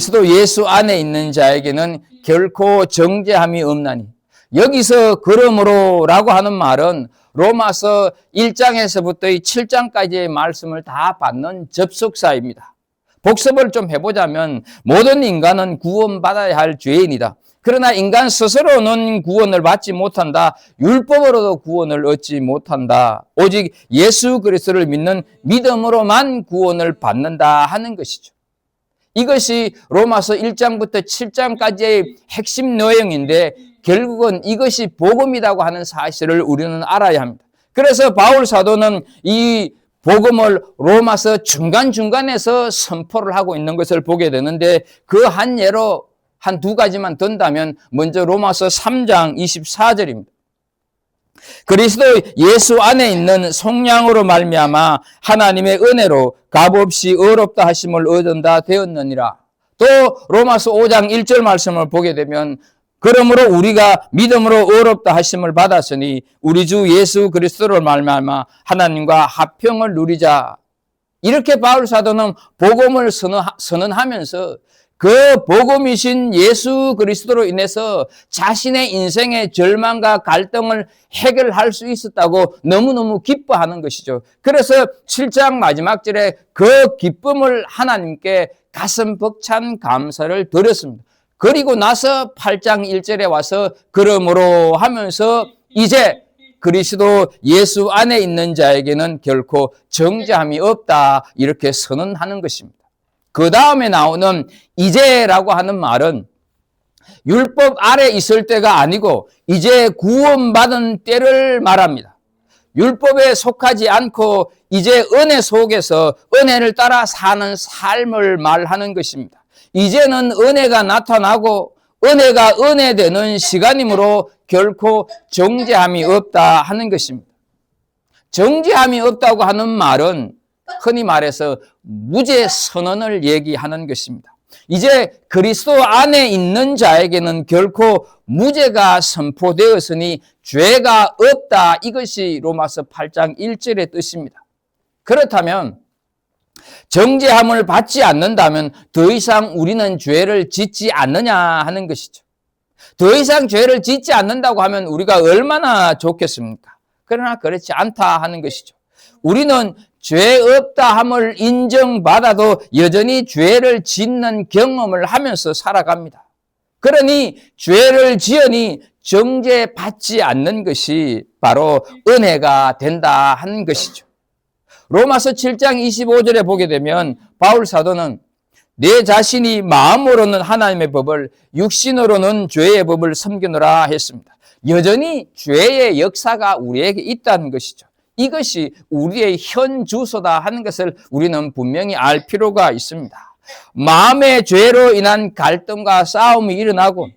그리스도 예수 안에 있는 자에게는 결코 정죄함이 없나니. 여기서 그러므로라고 하는 말은 로마서 1장에서부터 7장까지의 말씀을 다 받는 접속사입니다. 복습을 좀 해보자면 모든 인간은 구원받아야 할 죄인이다. 그러나 인간 스스로는 구원을 받지 못한다. 율법으로도 구원을 얻지 못한다. 오직 예수 그리스도를 믿는 믿음으로만 구원을 받는다 하는 것이죠. 이것이 로마서 1장부터 7장까지의 핵심 내용인데 결국은 이것이 복음이라고 하는 사실을 우리는 알아야 합니다. 그래서 바울 사도는 이 복음을 로마서 중간중간에서 선포를 하고 있는 것을 보게 되는데 그 한 예로 한 두 가지만 든다면 먼저 로마서 3장 24절입니다. 그리스도 예수 안에 있는 속량으로 말미암아 하나님의 은혜로 값없이 의롭다 하심을 얻은다 되었느니라. 또 로마서 5장 1절 말씀을 보게 되면 그러므로 우리가 믿음으로 의롭다 하심을 받았으니 우리 주 예수 그리스도를 말미암아 하나님과 화평을 누리자. 이렇게 바울 사도는 복음을 선언하면서 그 복음이신 예수 그리스도로 인해서 자신의 인생의 절망과 갈등을 해결할 수 있었다고 너무너무 기뻐하는 것이죠. 그래서 7장 마지막 절에 그 기쁨을 하나님께 가슴 벅찬 감사를 드렸습니다. 그리고 나서 8장 1절에 와서 그러므로 하면서 이제 그리스도 예수 안에 있는 자에게는 결코 정죄함이 없다 이렇게 선언하는 것입니다. 그 다음에 나오는 이제라고 하는 말은 율법 아래 있을 때가 아니고 이제 구원받은 때를 말합니다. 율법에 속하지 않고 이제 은혜 속에서 은혜를 따라 사는 삶을 말하는 것입니다. 이제는 은혜가 나타나고 은혜가 은혜되는 시간이므로 결코 정죄함이 없다 하는 것입니다. 정죄함이 없다고 하는 말은 흔히 말해서 무죄 선언을 얘기하는 것입니다. 이제 그리스도 안에 있는 자에게는 결코 무죄가 선포되었으니 죄가 없다. 이것이 로마서 8장 1절의 뜻입니다. 그렇다면 정죄함을 받지 않는다면 더 이상 우리는 죄를 짓지 않느냐 하는 것이죠. 더 이상 죄를 짓지 않는다고 하면 우리가 얼마나 좋겠습니까? 그러나 그렇지 않다 하는 것이죠. 우리는 죄 없다 함을 인정받아도 여전히 죄를 짓는 경험을 하면서 살아갑니다. 그러니 죄를 지으니 정죄받지 않는 것이 바로 은혜가 된다 하는 것이죠. 로마서 7장 25절에 보게 되면 바울 사도는 내 자신이 마음으로는 하나님의 법을 육신으로는 죄의 법을 섬기노라 했습니다. 여전히 죄의 역사가 우리에게 있다는 것이죠. 이것이 우리의 현 주소다 하는 것을 우리는 분명히 알 필요가 있습니다. 마음의 죄로 인한 갈등과 싸움이 일어나고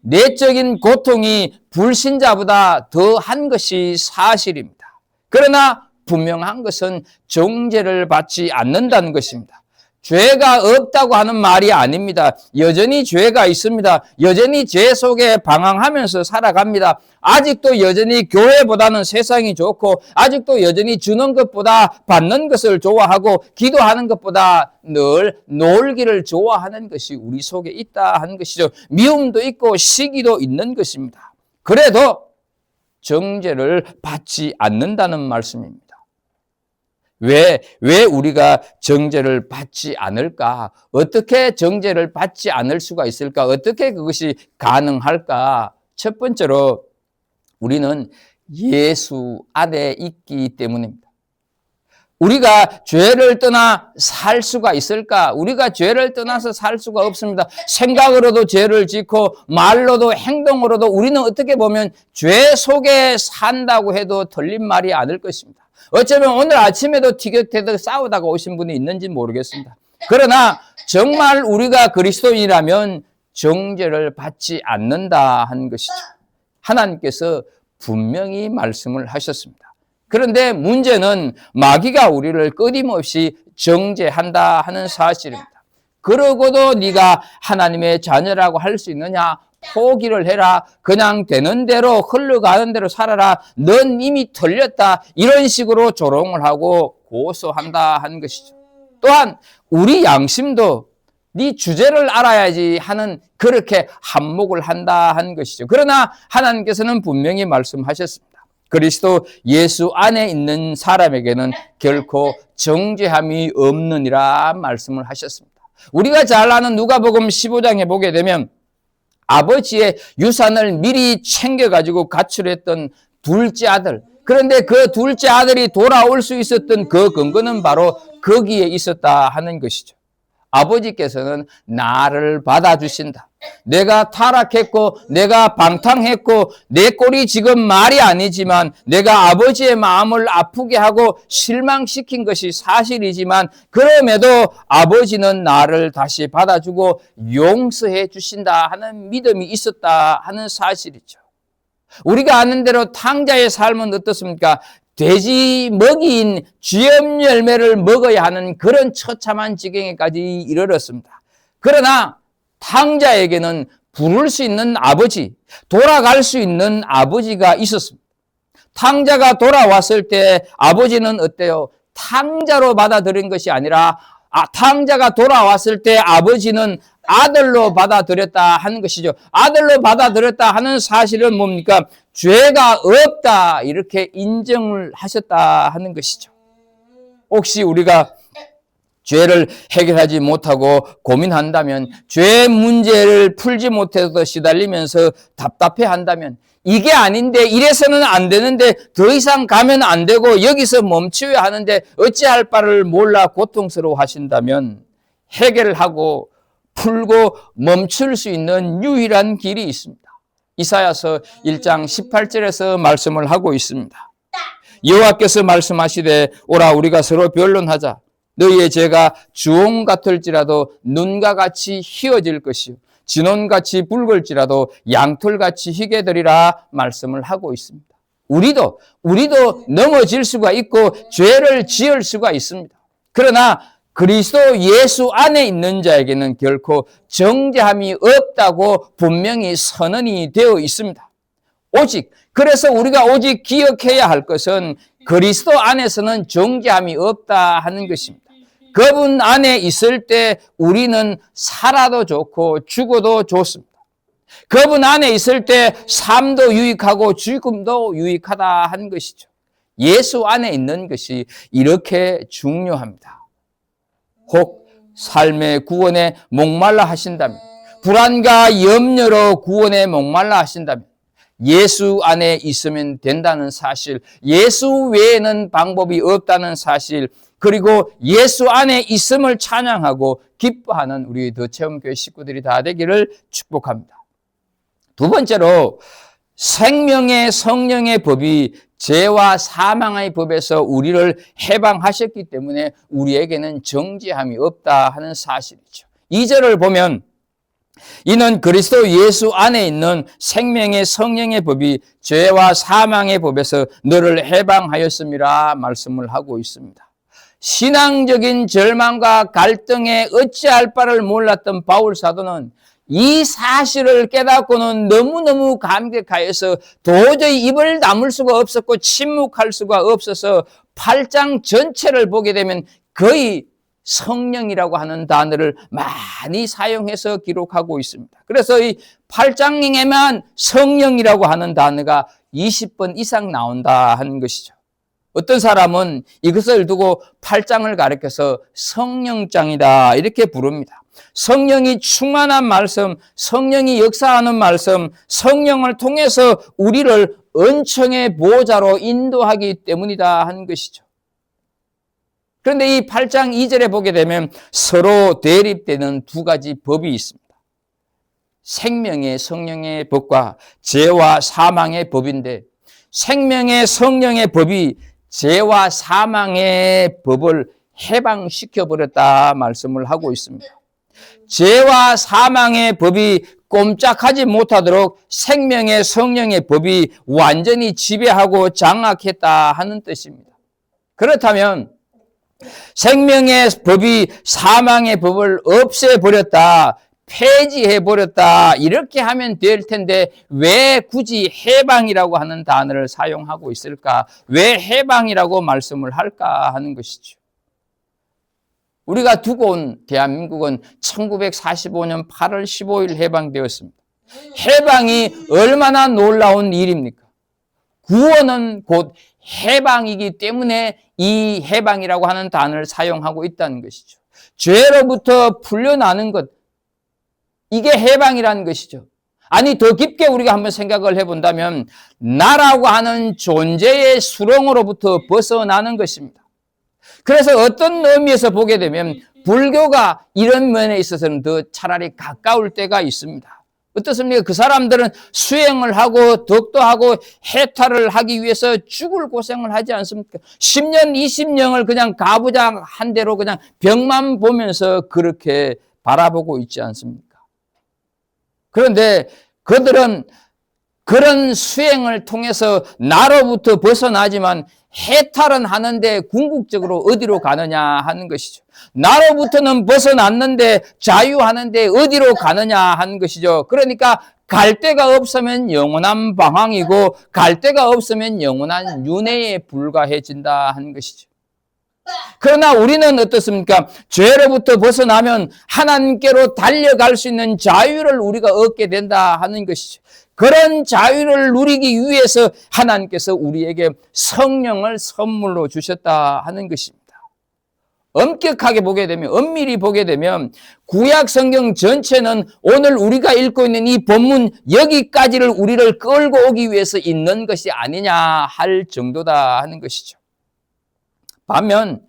내적인 고통이 불신자보다 더한 것이 사실입니다. 그러나 분명한 것은 정죄를 받지 않는다는 것입니다. 죄가 없다고 하는 말이 아닙니다. 여전히 죄가 있습니다. 여전히 죄 속에 방황하면서 살아갑니다. 아직도 여전히 교회보다는 세상이 좋고 아직도 여전히 주는 것보다 받는 것을 좋아하고 기도하는 것보다 늘 놀기를 좋아하는 것이 우리 속에 있다 하는 것이죠. 미움도 있고 시기도 있는 것입니다. 그래도 정죄를 받지 않는다는 말씀입니다. 왜 우리가 정죄를 받지 않을까? 어떻게 정죄를 받지 않을 수가 있을까? 어떻게 그것이 가능할까? 첫 번째로 우리는 예수 안에 있기 때문입니다. 우리가 죄를 떠나 살 수가 있을까? 우리가 죄를 떠나서 살 수가 없습니다. 생각으로도 죄를 짓고 말로도 행동으로도 우리는 어떻게 보면 죄 속에 산다고 해도 틀린 말이 아닐 것입니다. 어쩌면 오늘 아침에도 티격태격 싸우다가 오신 분이 있는지 모르겠습니다. 그러나 정말 우리가 그리스도인이라면 정죄를 받지 않는다 하는 것이죠. 하나님께서 분명히 말씀을 하셨습니다. 그런데 문제는 마귀가 우리를 끊임없이 정죄한다 하는 사실입니다. 그러고도 네가 하나님의 자녀라고 할 수 있느냐? 포기를 해라. 그냥 되는 대로 흘러가는 대로 살아라. 넌 이미 틀렸다. 이런 식으로 조롱을 하고 고소한다 하는 것이죠. 또한 우리 양심도 네 주제를 알아야지 하는 그렇게 한몫을 한다 하는 것이죠. 그러나 하나님께서는 분명히 말씀하셨습니다. 그리스도 예수 안에 있는 사람에게는 결코 정죄함이 없느니라 말씀을 하셨습니다. 우리가 잘 아는 누가복음 15장에 보게 되면 아버지의 유산을 미리 챙겨가지고 가출했던 둘째 아들, 그런데 그 둘째 아들이 돌아올 수 있었던 그 근거는 바로 거기에 있었다 하는 것이죠. 아버지께서는 나를 받아주신다. 내가 타락했고 내가 방탕했고 내 꼴이 지금 말이 아니지만 내가 아버지의 마음을 아프게 하고 실망시킨 것이 사실이지만 그럼에도 아버지는 나를 다시 받아주고 용서해 주신다 하는 믿음이 있었다 하는 사실이죠. 우리가 아는 대로 탕자의 삶은 어떻습니까? 돼지 먹이인 쥐염 열매를 먹어야 하는 그런 처참한 지경에까지 이르렀습니다. 그러나 탕자에게는 부를 수 있는 아버지, 돌아갈 수 있는 아버지가 있었습니다. 탕자가 돌아왔을 때 아버지는 어때요? 탕자로 받아들인 것이 아니라 탕자가 돌아왔을 때 아버지는 아들로 받아들였다 하는 것이죠. 아들로 받아들였다 하는 사실은 뭡니까? 죄가 없다 이렇게 인정을 하셨다 하는 것이죠. 혹시 우리가 죄를 해결하지 못하고 고민한다면, 죄 문제를 풀지 못해서 시달리면서 답답해한다면, 이게 아닌데 이래서는 안 되는데 더 이상 가면 안 되고 여기서 멈춰야 하는데 어찌할 바를 몰라 고통스러워 하신다면 해결을 하고 풀고 멈출 수 있는 유일한 길이 있습니다. 이사야서 1장 18절에서 말씀을 하고 있습니다. 여호와께서 말씀하시되 오라 우리가 서로 변론하자. 너희의 죄가 주홍 같을지라도 눈과 같이 희어질 것이요 진홍같이 붉을지라도 양털같이 희게 되리라 말씀을 하고 있습니다. 우리도 넘어질 수가 있고 죄를 지을 수가 있습니다. 그러나 그리스도 예수 안에 있는 자에게는 결코 정죄함이 없다고 분명히 선언이 되어 있습니다. 그래서 우리가 오직 기억해야 할 것은 그리스도 안에서는 정죄함이 없다 하는 것입니다. 그분 안에 있을 때 우리는 살아도 좋고 죽어도 좋습니다. 그분 안에 있을 때 삶도 유익하고 죽음도 유익하다 하는 것이죠. 예수 안에 있는 것이 이렇게 중요합니다. 혹 삶의 구원에 목말라 하신다면, 불안과 염려로 구원에 목말라 하신다면 예수 안에 있으면 된다는 사실, 예수 외에는 방법이 없다는 사실, 그리고 예수 안에 있음을 찬양하고 기뻐하는 우리 더 체험교회 식구들이 다 되기를 축복합니다. 두 번째로 생명의 성령의 법이 죄와 사망의 법에서 우리를 해방하셨기 때문에 우리에게는 정죄함이 없다 하는 사실이죠. 2절을 보면 이는 그리스도 예수 안에 있는 생명의 성령의 법이 죄와 사망의 법에서 너를 해방하였음이라 말씀을 하고 있습니다. 신앙적인 절망과 갈등에 어찌할 바를 몰랐던 바울 사도는 이 사실을 깨닫고는 너무너무 감격하여서 도저히 입을 다물 수가 없었고 침묵할 수가 없어서 8장 전체를 보게 되면 거의 성령이라고 하는 단어를 많이 사용해서 기록하고 있습니다. 그래서 이 8장에만 성령이라고 하는 단어가 20번 이상 나온다 하는 것이죠. 어떤 사람은 이것을 두고 8장을 가리켜서 성령장이다 이렇게 부릅니다. 성령이 충만한 말씀, 성령이 역사하는 말씀, 성령을 통해서 우리를 은총의 보호자로 인도하기 때문이다 하는 것이죠. 그런데 이 8장 2절에 보게 되면 서로 대립되는 두 가지 법이 있습니다. 생명의 성령의 법과 죄와 사망의 법인데, 생명의 성령의 법이 죄와 사망의 법을 해방시켜버렸다 말씀을 하고 있습니다. 죄와 사망의 법이 꼼짝하지 못하도록 생명의 성령의 법이 완전히 지배하고 장악했다 하는 뜻입니다. 그렇다면 생명의 법이 사망의 법을 없애버렸다, 폐지해버렸다 이렇게 하면 될 텐데 왜 굳이 해방이라고 하는 단어를 사용하고 있을까? 왜 해방이라고 말씀을 할까 하는 것이죠. 우리가 두고 온 대한민국은 1945년 8월 15일 해방되었습니다. 해방이 얼마나 놀라운 일입니까? 구원은 곧 해방이기 때문에 이 해방이라고 하는 단어를 사용하고 있다는 것이죠. 죄로부터 풀려나는 것, 이게 해방이라는 것이죠. 아니, 더 깊게 우리가 한번 생각을 해본다면 나라고 하는 존재의 수렁으로부터 벗어나는 것입니다. 그래서 어떤 의미에서 보게 되면 불교가 이런 면에 있어서는 더 차라리 가까울 때가 있습니다. 어떻습니까? 그 사람들은 수행을 하고 덕도 하고 해탈을 하기 위해서 죽을 고생을 하지 않습니까? 10년, 20년을 그냥 가부장 한 대로 그냥 벽만 보면서 그렇게 바라보고 있지 않습니까? 그런데 그들은 그런 수행을 통해서 나로부터 벗어나지만 해탈은 하는데 궁극적으로 어디로 가느냐 하는 것이죠. 나로부터는 벗어났는데 자유하는데 어디로 가느냐 하는 것이죠. 그러니까 갈 데가 없으면 영원한 방황이고 갈 데가 없으면 영원한 윤회에 불과해진다 하는 것이죠. 그러나 우리는 어떻습니까? 죄로부터 벗어나면 하나님께로 달려갈 수 있는 자유를 우리가 얻게 된다 하는 것이죠. 그런 자유를 누리기 위해서 하나님께서 우리에게 성령을 선물로 주셨다 하는 것입니다. 엄격하게 보게 되면, 엄밀히 보게 되면 구약 성경 전체는 오늘 우리가 읽고 있는 이 본문 여기까지를 우리를 끌고 오기 위해서 있는 것이 아니냐 할 정도다 하는 것이죠. 반면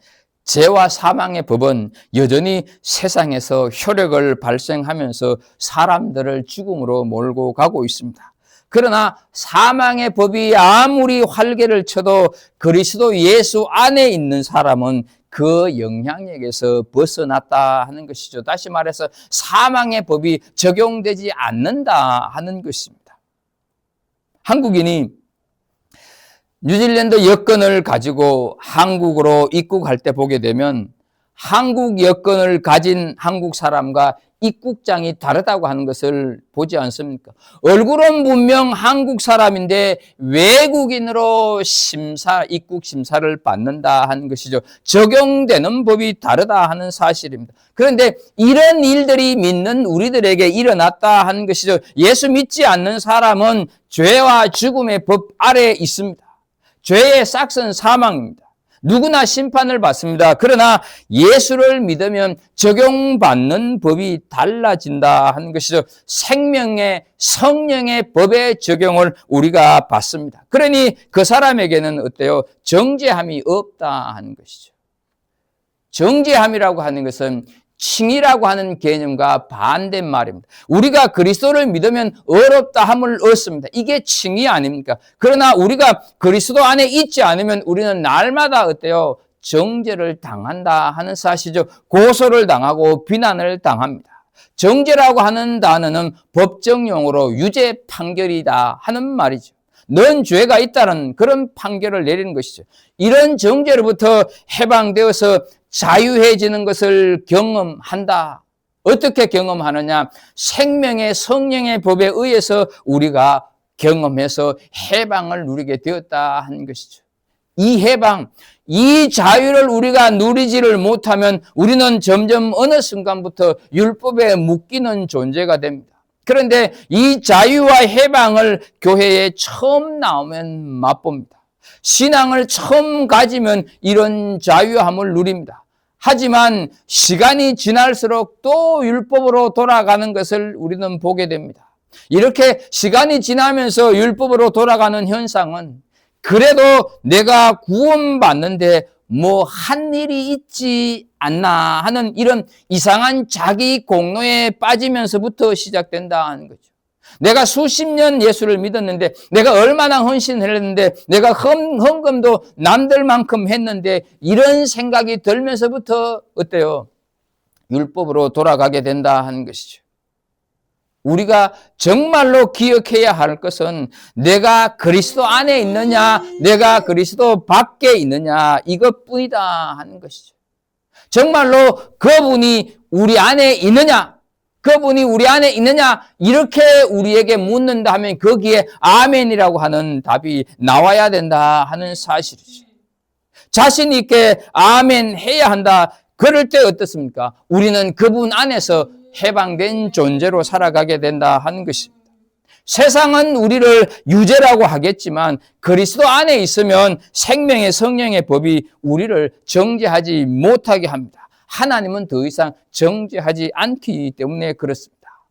죄와 사망의 법은 여전히 세상에서 효력을 발생하면서 사람들을 죽음으로 몰고 가고 있습니다. 그러나 사망의 법이 아무리 활개를 쳐도 그리스도 예수 안에 있는 사람은 그 영향력에서 벗어났다 하는 것이죠. 다시 말해서 사망의 법이 적용되지 않는다 하는 것입니다. 한국인이 뉴질랜드 여권을 가지고 한국으로 입국할 때 보게 되면 한국 여권을 가진 한국 사람과 입국장이 다르다고 하는 것을 보지 않습니까? 얼굴은 분명 한국 사람인데 외국인으로 입국 심사를 받는다 하는 것이죠. 적용되는 법이 다르다 하는 사실입니다. 그런데 이런 일들이 믿는 우리들에게 일어났다 하는 것이죠. 예수 믿지 않는 사람은 죄와 죽음의 법 아래에 있습니다. 죄의 싹은 사망입니다. 누구나 심판을 받습니다. 그러나 예수를 믿으면 적용받는 법이 달라진다 하는 것이죠. 생명의 성령의 법의 적용을 우리가 받습니다. 그러니 그 사람에게는 어때요? 정죄함이 없다 하는 것이죠. 정죄함이라고 하는 것은 칭의라고 하는 개념과 반대말입니다. 우리가 그리스도를 믿으면 의롭다 함을 얻습니다. 이게 칭의 아닙니까? 그러나 우리가 그리스도 안에 있지 않으면 우리는 날마다 어때요? 정죄를 당한다 하는 사실이죠. 고소를 당하고 비난을 당합니다. 정죄라고 하는 단어는 법정용어로 유죄 판결이다 하는 말이죠. 넌 죄가 있다는 그런 판결을 내리는 것이죠. 이런 정죄로부터 해방되어서 자유해지는 것을 경험한다. 어떻게 경험하느냐? 생명의 성령의 법에 의해서 우리가 경험해서 해방을 누리게 되었다 하는 것이죠. 이 해방, 이 자유를 우리가 누리지를 못하면 우리는 점점 어느 순간부터 율법에 묶이는 존재가 됩니다. 그런데 이 자유와 해방을 교회에 처음 나오면 맛봅니다. 신앙을 처음 가지면 이런 자유함을 누립니다. 하지만 시간이 지날수록 또 율법으로 돌아가는 것을 우리는 보게 됩니다. 이렇게 시간이 지나면서 율법으로 돌아가는 현상은 그래도 내가 구원받는데 뭐 한 일이 있지 않나 하는 이런 이상한 자기 공로에 빠지면서부터 시작된다 하는 거죠. 내가 수십 년 예수를 믿었는데 내가 얼마나 헌신을 했는데 내가 헌금도 남들만큼 했는데 이런 생각이 들면서부터 어때요? 율법으로 돌아가게 된다 하는 것이죠. 우리가 정말로 기억해야 할 것은 내가 그리스도 안에 있느냐 내가 그리스도 밖에 있느냐 이것뿐이다 하는 것이죠. 정말로 그분이 우리 안에 있느냐 그분이 우리 안에 있느냐 이렇게 우리에게 묻는다 하면 거기에 아멘이라고 하는 답이 나와야 된다 하는 사실이죠. 자신 있게 아멘 해야 한다. 그럴 때 어떻습니까? 우리는 그분 안에서 해방된 존재로 살아가게 된다 하는 것입니다. 세상은 우리를 유죄라고 하겠지만 그리스도 안에 있으면 생명의 성령의 법이 우리를 정죄하지 못하게 합니다. 하나님은 더 이상 정죄하지 않기 때문에 그렇습니다.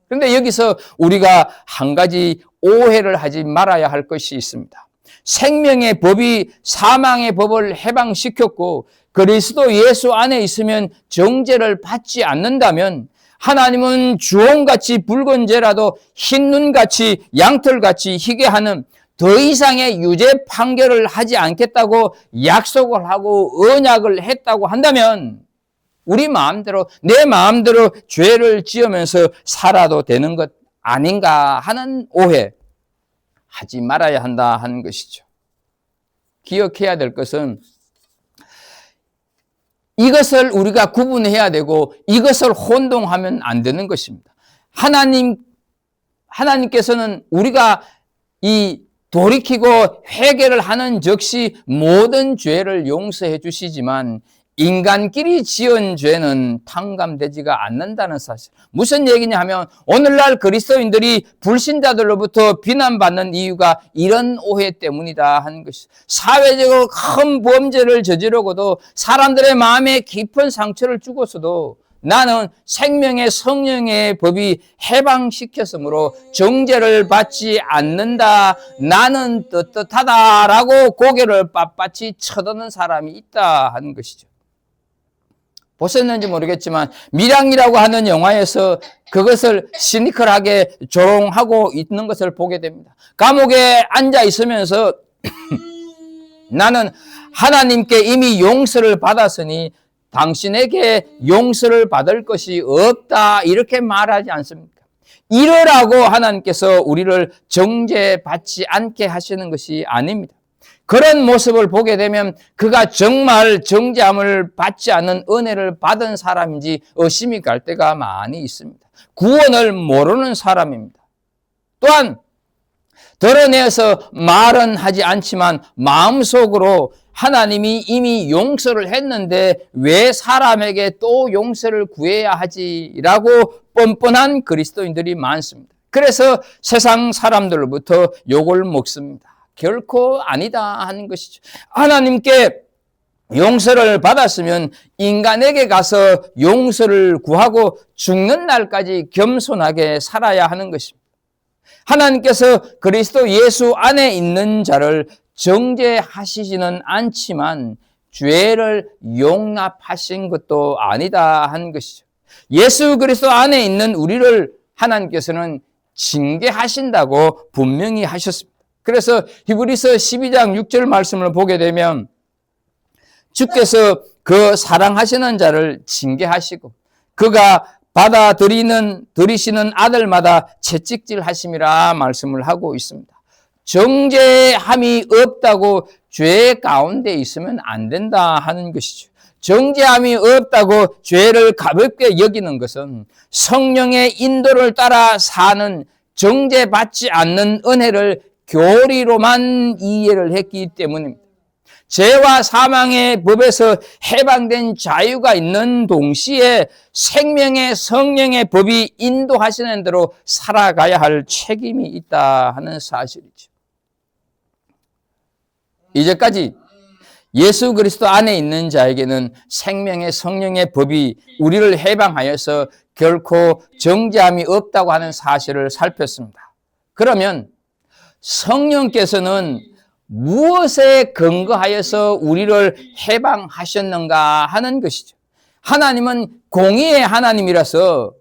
그런데 여기서 우리가 한 가지 오해를 하지 말아야 할 것이 있습니다. 생명의 법이 사망의 법을 해방시켰고 그리스도 예수 안에 있으면 정죄를 받지 않는다면 하나님은 주홍같이 붉은 죄라도 흰 눈같이 양털같이 희게 하는 더 이상의 유죄 판결을 하지 않겠다고 약속을 하고 언약을 했다고 한다면 우리 마음대로 내 마음대로 죄를 지으면서 살아도 되는 것 아닌가 하는 오해 하지 말아야 한다 하는 것이죠. 기억해야 될 것은 이것을 우리가 구분해야 되고 이것을 혼동하면 안 되는 것입니다. 하나님께서는 우리가 이 돌이키고 회개를 하는 즉시 모든 죄를 용서해 주시지만 인간끼리 지은 죄는 탕감되지가 않는다는 사실. 무슨 얘기냐 하면 오늘날 그리스도인들이 불신자들로부터 비난받는 이유가 이런 오해 때문이다 하는 것이. 사회적으로 큰 범죄를 저지르고도 사람들의 마음에 깊은 상처를 주고서도 나는 생명의 성령의 법이 해방시켰으므로 정죄를 받지 않는다. 나는 떳떳하다라고 고개를 빳빳이 쳐드는 사람이 있다 하는 것이죠. 보셨는지 모르겠지만 밀양이라고 하는 영화에서 그것을 시니컬하게 조롱하고 있는 것을 보게 됩니다. 감옥에 앉아 있으면서 나는 하나님께 이미 용서를 받았으니 당신에게 용서를 받을 것이 없다 이렇게 말하지 않습니까? 이러라고 하나님께서 우리를 정죄받지 않게 하시는 것이 아닙니다. 그런 모습을 보게 되면 그가 정말 정죄함을 받지 않는 은혜를 받은 사람인지 의심이 갈 때가 많이 있습니다. 구원을 모르는 사람입니다. 또한 드러내서 말은 하지 않지만 마음속으로 하나님이 이미 용서를 했는데 왜 사람에게 또 용서를 구해야 하지라고 뻔뻔한 그리스도인들이 많습니다. 그래서 세상 사람들로부터 욕을 먹습니다. 결코 아니다 하는 것이죠. 하나님께 용서를 받았으면 인간에게 가서 용서를 구하고 죽는 날까지 겸손하게 살아야 하는 것입니다. 하나님께서 그리스도 예수 안에 있는 자를 정죄하시지는 않지만 죄를 용납하신 것도 아니다 하는 것이죠. 예수 그리스도 안에 있는 우리를 하나님께서는 징계하신다고 분명히 하셨습니다. 그래서 히브리서 12장 6절 말씀을 보게 되면 주께서 그 사랑하시는 자를 징계하시고 그가 들이시는 아들마다 채찍질 하심이라 말씀을 하고 있습니다. 정죄함이 없다고 죄 가운데 있으면 안 된다 하는 것이죠. 정죄함이 없다고 죄를 가볍게 여기는 것은 성령의 인도를 따라 사는 정죄받지 않는 은혜를 교리로만 이해를 했기 때문입니다. 죄와 사망의 법에서 해방된 자유가 있는 동시에 생명의 성령의 법이 인도하시는 대로 살아가야 할 책임이 있다 하는 사실이죠. 이제까지 예수 그리스도 안에 있는 자에게는 생명의 성령의 법이 우리를 해방하여서 결코 정죄함이 없다고 하는 사실을 살폈습니다. 그러면 성령께서는 무엇에 근거하여서 우리를 해방하셨는가 하는 것이죠. 하나님은 공의의 하나님이라서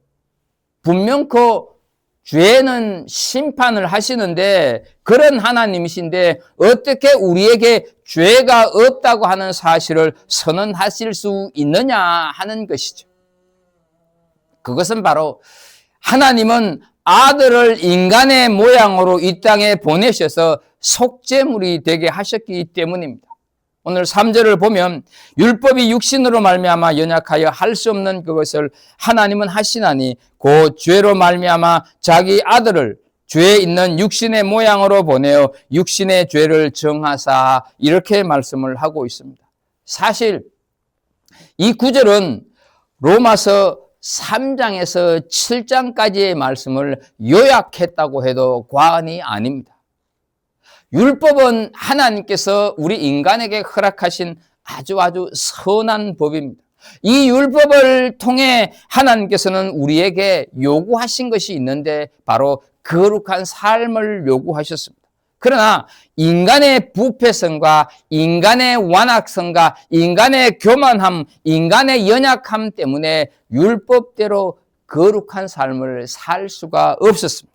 분명코 죄는 심판을 하시는데 그런 하나님이신데 어떻게 우리에게 죄가 없다고 하는 사실을 선언하실 수 있느냐 하는 것이죠. 그것은 바로 하나님은 아들을 인간의 모양으로 이 땅에 보내셔서 속죄물이 되게 하셨기 때문입니다. 오늘 3절을 보면 율법이 육신으로 말미암아 연약하여 할 수 없는 그것을 하나님은 하시나니 곧 죄로 말미암아 자기 아들을 죄에 있는 육신의 모양으로 보내어 육신의 죄를 정하사 이렇게 말씀을 하고 있습니다. 사실 이 구절은 로마서 3장에서 7장까지의 말씀을 요약했다고 해도 과언이 아닙니다. 율법은 하나님께서 우리 인간에게 허락하신 아주 선한 법입니다. 이 율법을 통해 하나님께서는 우리에게 요구하신 것이 있는데 바로 거룩한 삶을 요구하셨습니다. 그러나 인간의 부패성과 인간의 완악성과 인간의 교만함, 인간의 연약함 때문에 율법대로 거룩한 삶을 살 수가 없었습니다.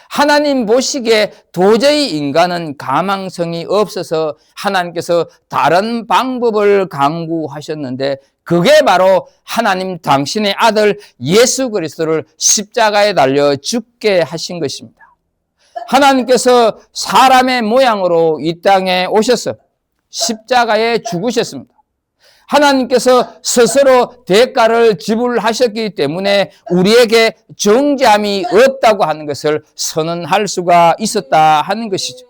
하나님 보시기에 도저히 인간은 가망성이 없어서 하나님께서 다른 방법을 강구하셨는데 그게 바로 하나님 당신의 아들 예수 그리스도를 십자가에 달려 죽게 하신 것입니다. 하나님께서 사람의 모양으로 이 땅에 오셔서 십자가에 죽으셨습니다. 하나님께서 스스로 대가를 지불하셨기 때문에 우리에게 정죄함이 없다고 하는 것을 선언할 수가 있었다 하는 것이죠.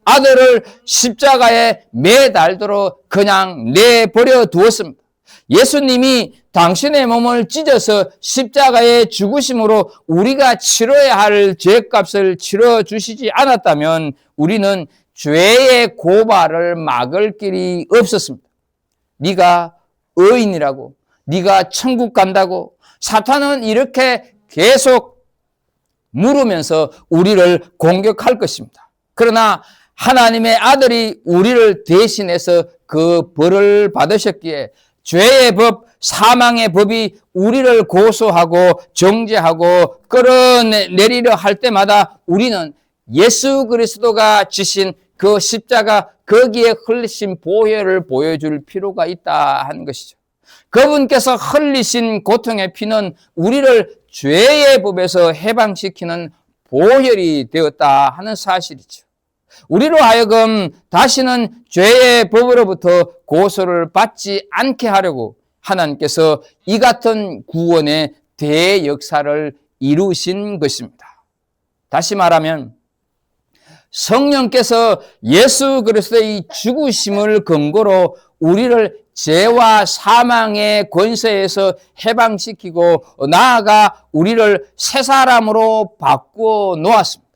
아들을 십자가에 매달도록 그냥 내버려 두었습니다. 예수님이 당신의 몸을 찢어서 십자가에 죽으심으로 우리가 치러야 할 죄값을 치러주시지 않았다면 우리는 죄의 고발을 막을 길이 없었습니다. 네가 의인이라고, 네가 천국 간다고 사탄은 이렇게 계속 물으면서 우리를 공격할 것입니다. 그러나 하나님의 아들이 우리를 대신해서 그 벌을 받으셨기에 죄의 법, 사망의 법이 우리를 고소하고 정죄하고 끌어내리려 할 때마다 우리는 예수 그리스도가 지신 그 십자가 거기에 흘리신 보혈을 보여줄 필요가 있다 하는 것이죠. 그분께서 흘리신 고통의 피는 우리를 죄의 법에서 해방시키는 보혈이 되었다 하는 사실이죠. 우리로 하여금 다시는 죄의 법으로부터 고소를 받지 않게 하려고 하나님께서 이 같은 구원의 대역사를 이루신 것입니다. 다시 말하면 성령께서 예수 그리스도의 죽으심을 근거로 우리를 죄와 사망의 권세에서 해방시키고 나아가 우리를 새 사람으로 바꾸어 놓았습니다.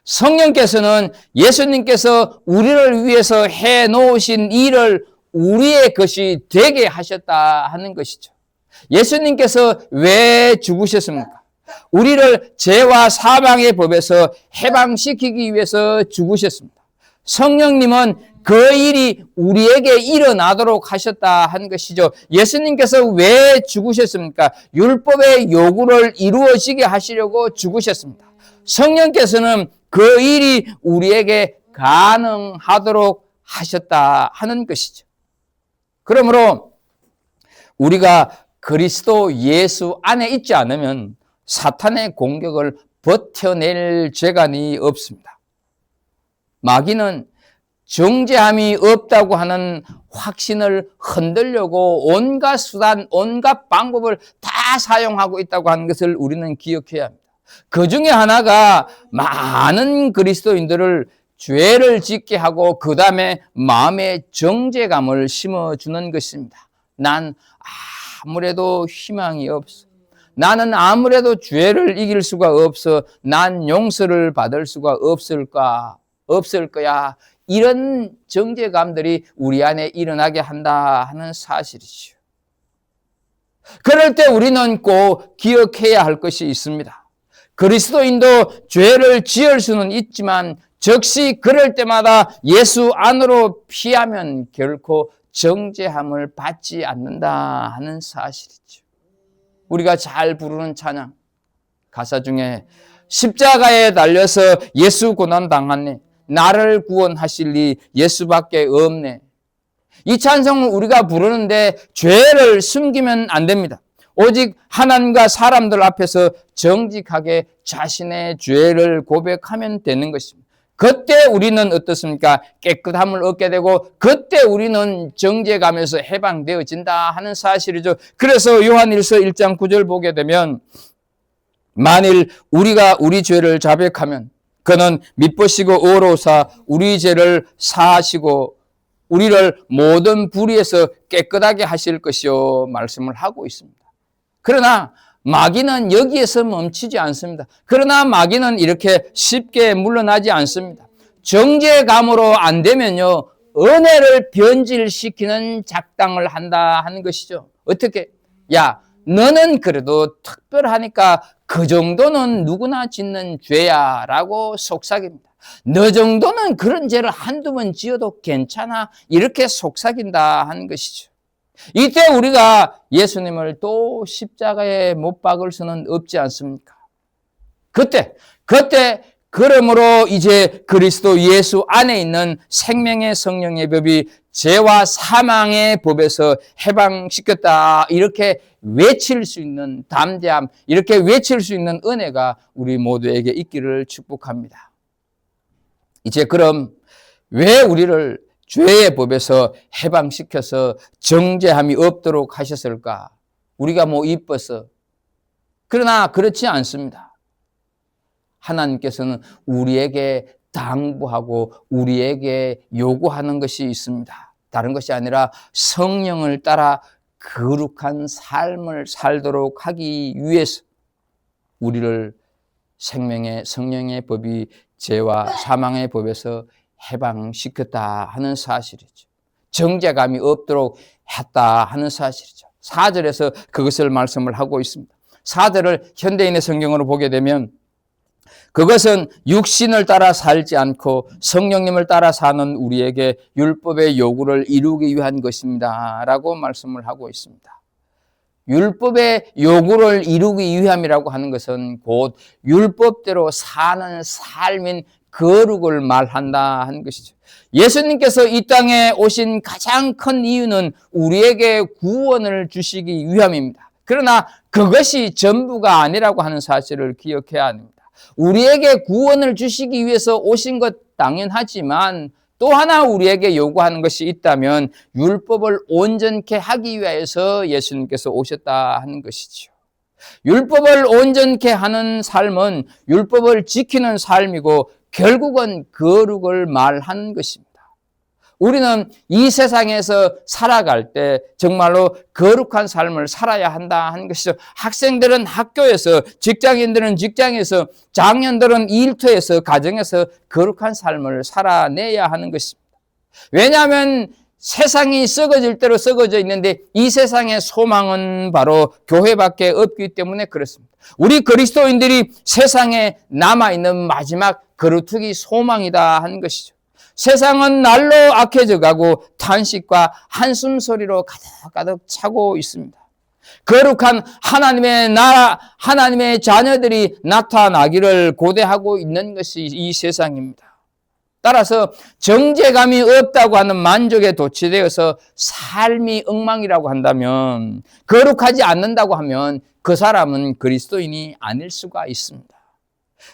성령께서는 예수님께서 우리를 위해서 해 놓으신 일을 우리의 것이 되게 하셨다 하는 것이죠. 예수님께서 왜 죽으셨습니까? 우리를 죄와 사망의 법에서 해방시키기 위해서 죽으셨습니다. 성령님은 그 일이 우리에게 일어나도록 하셨다 하는 것이죠. 예수님께서 왜 죽으셨습니까? 율법의 요구를 이루어지게 하시려고 죽으셨습니다. 성령께서는 그 일이 우리에게 가능하도록 하셨다 하는 것이죠. 그러므로 우리가 그리스도 예수 안에 있지 않으면 사탄의 공격을 버텨낼 재간이 없습니다. 마귀는 정죄함이 없다고 하는 확신을 흔들려고 온갖 수단, 온갖 방법을 다 사용하고 있다고 하는 것을 우리는 기억해야 합니다. 그 중에 하나가 많은 그리스도인들을 죄를 짓게 하고 그 다음에 마음에 정죄감을 심어주는 것입니다. 난 아무래도 희망이 없어. 나는 아무래도 죄를 이길 수가 없어. 난 용서를 받을 수가 없을 거야. 이런 정죄감들이 우리 안에 일어나게 한다 하는 사실이죠. 그럴 때 우리는 꼭 기억해야 할 것이 있습니다. 그리스도인도 죄를 지을 수는 있지만 즉시 그럴 때마다 예수 안으로 피하면 결코 정죄함을 받지 않는다 하는 사실이죠. 우리가 잘 부르는 찬양 가사 중에 십자가에 달려서 예수 고난 당하네, 나를 구원하실 리 예수밖에 없네. 이 찬송을 우리가 부르는데 죄를 숨기면 안 됩니다. 오직 하나님과 사람들 앞에서 정직하게 자신의 죄를 고백하면 되는 것입니다. 그때 우리는 어떻습니까? 깨끗함을 얻게 되고 그때 우리는 정죄감에서 해방되어진다 하는 사실이죠. 그래서 요한일서 1장 9절 보게 되면 만일 우리가 우리 죄를 자백하면 그는 미쁘시고 의로우사 우리 죄를 사하시고 우리를 모든 불의에서 깨끗하게 하실 것이요 말씀을 하고 있습니다. 그러나 마귀는 여기에서 멈추지 않습니다. 그러나 마귀는 이렇게 쉽게 물러나지 않습니다. 정죄감으로 안 되면요, 은혜를 변질시키는 작당을 한다 하는 것이죠. 어떻게? 야, 너는 그래도 특별하니까 그 정도는 누구나 짓는 죄야 라고 속삭입니다. 너 정도는 그런 죄를 한두 번 지어도 괜찮아, 이렇게 속삭인다 하는 것이죠. 이때 우리가 예수님을 또 십자가에 못 박을 수는 없지 않습니까? 그때 그러므로 이제 그리스도 예수 안에 있는 생명의 성령의 법이 죄와 사망의 법에서 해방시켰다, 이렇게 외칠 수 있는 담대함, 이렇게 외칠 수 있는 은혜가 우리 모두에게 있기를 축복합니다. 이제 그럼 왜 우리를 죄의 법에서 해방시켜서 정죄함이 없도록 하셨을까? 우리가 뭐 이뻐서. 그러나 그렇지 않습니다. 하나님께서는 우리에게 당부하고 우리에게 요구하는 것이 있습니다. 다른 것이 아니라 성령을 따라 거룩한 삶을 살도록 하기 위해서 우리를 생명의 성령의 법이 죄와 사망의 법에서 해방시켰다 하는 사실이죠. 정죄감이 없도록 했다 하는 사실이죠. 4절에서 그것을 말씀을 하고 있습니다. 4절을 현대인의 성경으로 보게 되면 그것은 육신을 따라 살지 않고 성령님을 따라 사는 우리에게 율법의 요구를 이루기 위한 것입니다 라고 말씀을 하고 있습니다. 율법의 요구를 이루기 위함이라고 하는 것은 곧 율법대로 사는 삶인 거룩을 말한다 하는 것이죠. 예수님께서 이 땅에 오신 가장 큰 이유는 우리에게 구원을 주시기 위함입니다. 그러나 그것이 전부가 아니라고 하는 사실을 기억해야 합니다. 우리에게 구원을 주시기 위해서 오신 것 당연하지만 또 하나 우리에게 요구하는 것이 있다면 율법을 온전케 하기 위해서 예수님께서 오셨다 하는 것이죠. 율법을 온전케 하는 삶은 율법을 지키는 삶이고 결국은 거룩을 말하는 것입니다. 우리는 이 세상에서 살아갈 때 정말로 거룩한 삶을 살아야 한다 하는 것이죠. 학생들은 학교에서, 직장인들은 직장에서, 장년들은 일터에서, 가정에서 거룩한 삶을 살아내야 하는 것입니다. 왜냐하면 세상이 썩어질 대로 썩어져 있는데 이 세상의 소망은 바로 교회밖에 없기 때문에 그렇습니다. 우리 그리스도인들이 세상에 남아있는 마지막 거루투기 소망이다 하는 것이죠. 세상은 날로 악해져 가고 탄식과 한숨 소리로 가득가득 차고 있습니다. 거룩한 하나님의 나라, 하나님의 자녀들이 나타나기를 고대하고 있는 것이 이 세상입니다. 따라서 정죄감이 없다고 하는 만족에 도취되어서 삶이 엉망이라고 한다면, 거룩하지 않는다고 하면 그 사람은 그리스도인이 아닐 수가 있습니다.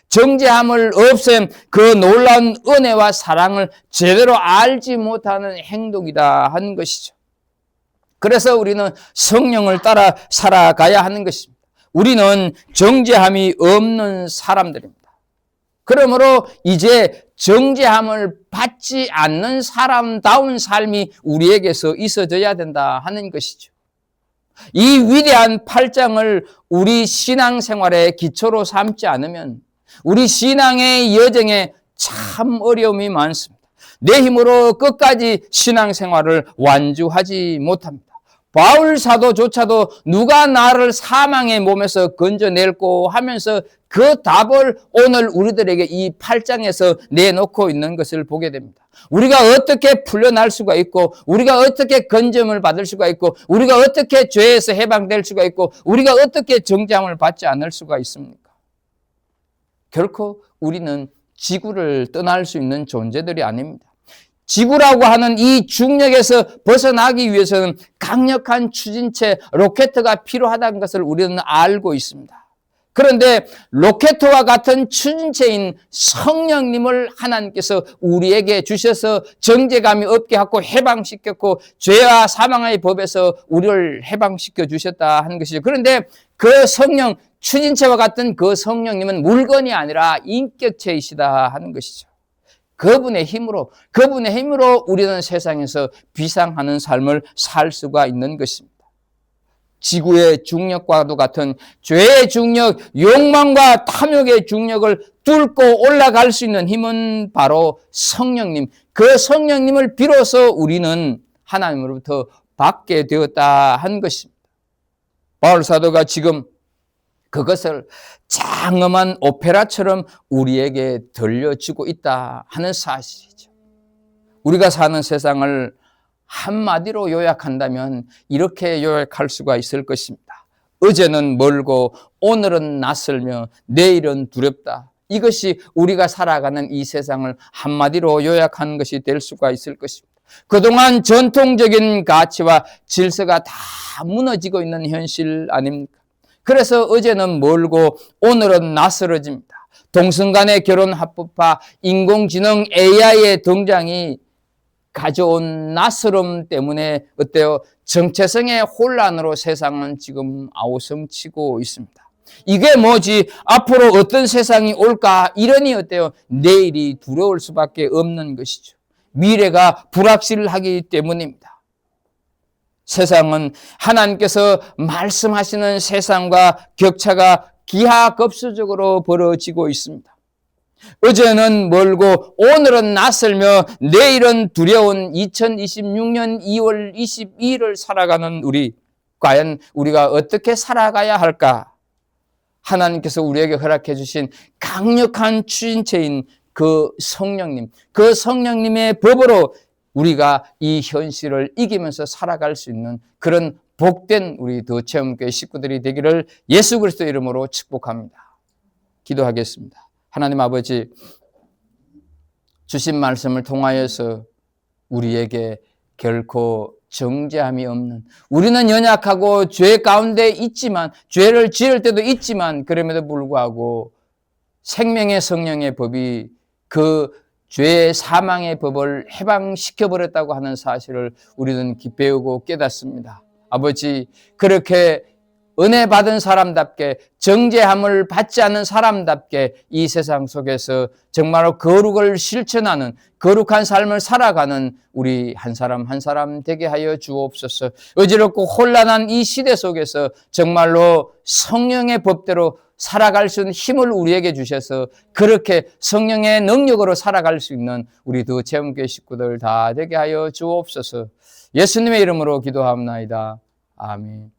정죄함을 없앤 그 놀라운 은혜와 사랑을 제대로 알지 못하는 행동이다 하는 것이죠. 그래서 우리는 성령을 따라 살아가야 하는 것입니다. 우리는 정죄함이 없는 사람들입니다. 그러므로 이제 정죄함을 받지 않는 사람다운 삶이 우리에게서 있어져야 된다 하는 것이죠. 이 위대한 8장을 우리 신앙생활의 기초로 삼지 않으면 우리 신앙의 여정에 참 어려움이 많습니다. 내 힘으로 끝까지 신앙생활을 완주하지 못합니다. 바울 사도조차도 누가 나를 사망의 몸에서 건져낼고 하면서 그 답을 오늘 우리들에게 이 8장에서 내놓고 있는 것을 보게 됩니다. 우리가 어떻게 풀려날 수가 있고, 우리가 어떻게 건짐을 받을 수가 있고, 우리가 어떻게 죄에서 해방될 수가 있고, 우리가 어떻게 정죄함을 받지 않을 수가 있습니까? 결코 우리는 지구를 떠날 수 있는 존재들이 아닙니다. 지구라고 하는 이 중력에서 벗어나기 위해서는 강력한 추진체, 로켓가 필요하다는 것을 우리는 알고 있습니다. 그런데 로켓과 같은 추진체인 성령님을 하나님께서 우리에게 주셔서 정죄감이 없게 하고 해방시켰고 죄와 사망의 법에서 우리를 해방시켜 주셨다 하는 것이죠. 그런데 그 성령, 추진체와 같은 그 성령님은 물건이 아니라 인격체이시다 하는 것이죠. 그분의 힘으로 우리는 세상에서 비상하는 삶을 살 수가 있는 것입니다. 지구의 중력과도 같은 죄의 중력, 욕망과 탐욕의 중력을 뚫고 올라갈 수 있는 힘은 바로 성령님. 그 성령님을 비로소 우리는 하나님으로부터 받게 되었다 한 것입니다. 바울 사도가 지금 그것을 장엄한 오페라처럼 우리에게 들려주고 있다 하는 사실이죠. 우리가 사는 세상을 한마디로 요약한다면 이렇게 요약할 수가 있을 것입니다. 어제는 멀고 오늘은 낯설며 내일은 두렵다. 이것이 우리가 살아가는 이 세상을 한마디로 요약하는 것이 될 수가 있을 것입니다. 그동안 전통적인 가치와 질서가 다 무너지고 있는 현실 아닙니까? 그래서 어제는 멀고 오늘은 낯설어집니다. 동성간의 결혼 합법화, 인공지능 AI의 등장이 가져온 낯설음 때문에 어때요? 정체성의 혼란으로 세상은 지금 아우성치고 있습니다. 이게 뭐지? 앞으로 어떤 세상이 올까? 이러니 어때요? 내일이 두려울 수밖에 없는 것이죠. 미래가 불확실하기 때문입니다. 세상은 하나님께서 말씀하시는 세상과 격차가 기하급수적으로 벌어지고 있습니다. 어제는 멀고 오늘은 낯설며 내일은 두려운 2026년 2월 22일을 살아가는 우리, 과연 우리가 어떻게 살아가야 할까? 하나님께서 우리에게 허락해 주신 강력한 추진체인 그 성령님의 법으로 우리가 이 현실을 이기면서 살아갈 수 있는 그런 복된 우리 더 체험교회 식구들이 되기를 예수 그리스도 이름으로 축복합니다. 기도하겠습니다. 하나님 아버지, 주신 말씀을 통하여서 우리에게 결코 정죄함이 없는, 우리는 연약하고 죄 가운데 있지만, 죄를 지을 때도 있지만, 그럼에도 불구하고 생명의 성령의 법이 그 죄의 사망의 법을 해방시켜버렸다고 하는 사실을 우리는 배우고 깨닫습니다. 아버지, 그렇게 은혜 받은 사람답게, 정죄함을 받지 않은 사람답게 이 세상 속에서 정말로 거룩을 실천하는, 거룩한 삶을 살아가는 우리 한 사람 한 사람 되게 하여 주옵소서. 어지럽고 혼란한 이 시대 속에서 정말로 성령의 법대로 살아갈 수 있는 힘을 우리에게 주셔서 그렇게 성령의 능력으로 살아갈 수 있는 우리 더 체험교회 식구들 다 되게 하여 주옵소서. 예수님의 이름으로 기도합니다. 아멘.